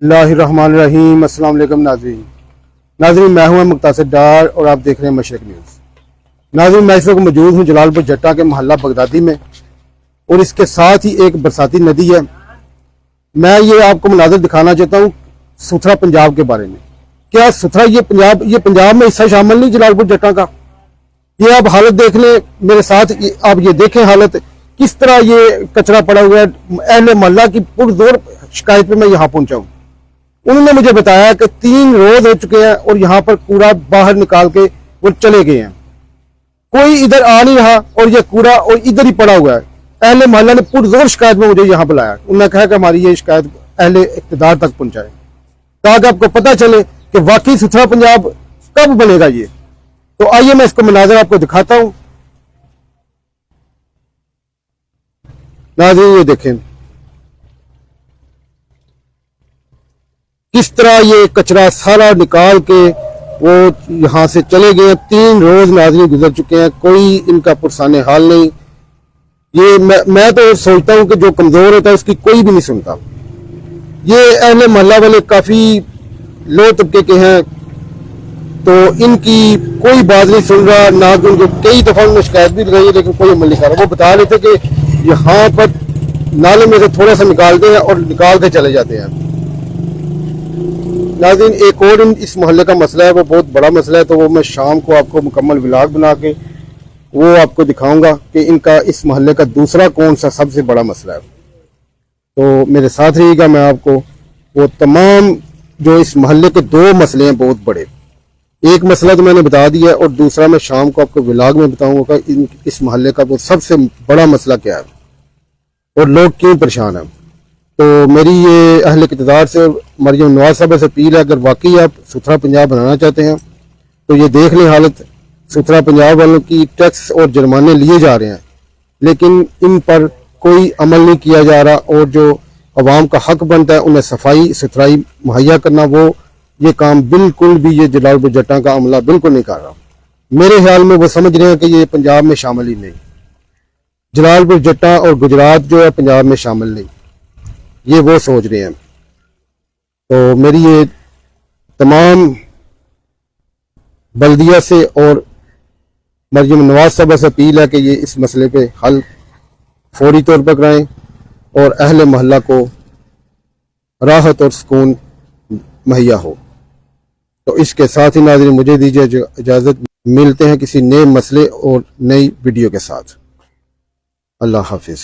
اللہ الرحمن الرحیم۔ السلام علیکم ناظرین میں ہوں مختصر ڈار اور آپ دیکھ رہے ہیں مشرق نیوز۔ ناظرین میں اس وقت موجود ہوں جلال پور جٹا کے محلہ بغدادی میں، اور اس کے ساتھ ہی ایک برساتی ندی ہے۔ میں یہ آپ کو مناظر دکھانا چاہتا ہوں ستھرا پنجاب کے بارے میں۔ کیا ستھرا یہ پنجاب میں حصہ شامل نہیں جلال پور جٹا کا؟ یہ آپ حالت دیکھ لیں میرے ساتھ، آپ یہ دیکھیں حالت کس طرح یہ کچرا پڑا ہوا ہے۔ اہل محلہ کی پرزور شکایت پہ میں یہاں پہنچا ہوں۔ انہوں نے مجھے بتایا کہ 3 روز ہو چکے ہیں اور یہاں پر کوڑا باہر نکال کے وہ چلے گئے ہیں، کوئی ادھر آ نہیں رہا اور یہ کوڑا اور ادھر ہی پڑا ہوا ہے۔ اہل محلہ نے پرزور شکایت میں مجھے یہاں بلایا، انہوں نے کہا کہ ہماری یہ شکایت اہل اقتدار تک پہنچائے تاکہ آپ کو پتہ چلے کہ واقعی ستھرا پنجاب کب بنے گا۔ یہ تو آئیے میں اس کو مناظر آپ کو دکھاتا ہوں۔ ناظرین یہ دیکھیں کس طرح یہ کچرا سارا نکال کے وہ یہاں سے چلے گئے ہیں۔ 3 روز ناظرین گزر چکے ہیں، کوئی ان کا پرسان حال نہیں۔ یہ میں تو سوچتا ہوں کہ جو کمزور ہوتا ہے اس کی کوئی بھی نہیں سنتا۔ یہ اہل محلہ والے کافی لو طبقے کے ہیں، تو ان کی کوئی بات نہیں سن رہا، نہ ان کو کئی دفعہ انہوں نے شکایت بھی لگائی ہے لیکن کوئی عمل نہیں کر رہا۔ وہ بتا رہے تھے کہ یہاں پر نالے میں سے تھوڑا سا نکالتے ہیں اور نکال کے چلے جاتے ہیں۔ ناظرین ایک اور اس محلے کا مسئلہ ہے، وہ بہت بڑا مسئلہ ہے، تو وہ میں شام کو آپ کو مکمل ولاگ بنا کے وہ آپ کو دکھاؤں گا کہ ان کا اس محلے کا دوسرا کون سا سب سے بڑا مسئلہ ہے۔ تو میرے ساتھ رہیے گا، میں آپ کو وہ تمام جو اس محلے کے 2 مسئلے ہیں بہت بڑے، ایک مسئلہ تو میں نے بتا دیا ہے اور دوسرا میں شام کو آپ کو ولاگ میں بتاؤں گا کہ اس محلے کا وہ سب سے بڑا مسئلہ کیا ہے اور لوگ کیوں پریشان ہیں۔ تو میری یہ اہل اقتدار سے مریم نواز صاحب سے اپیل ہے، اگر واقعی آپ ستھرا پنجاب بنانا چاہتے ہیں تو یہ دیکھ لیں حالت، ستھرا پنجاب والوں کی ٹیکس اور جرمانے لیے جا رہے ہیں لیکن ان پر کوئی عمل نہیں کیا جا رہا، اور جو عوام کا حق بنتا ہے انہیں صفائی ستھرائی مہیا کرنا، وہ یہ کام بالکل بھی یہ جلال پور جٹا کا عملہ بالکل نہیں کر رہا۔ میرے خیال میں وہ سمجھ رہے ہیں کہ یہ پنجاب میں شامل ہی نہیں، جلال پور جٹا اور گجرات جو ہے پنجاب میں شامل نہیں، یہ وہ سوچ رہے ہیں۔ تو میری یہ تمام بلدیہ سے اور مریم نواز صاحب سے اپیل ہے کہ یہ اس مسئلے پہ حل فوری طور پر کرائیں اور اہل محلہ کو راحت اور سکون مہیا ہو۔ تو اس کے ساتھ ہی ناظرین مجھے دیجیے اجازت، ملتے ہیں کسی نئے مسئلے اور نئی ویڈیو کے ساتھ۔ اللہ حافظ۔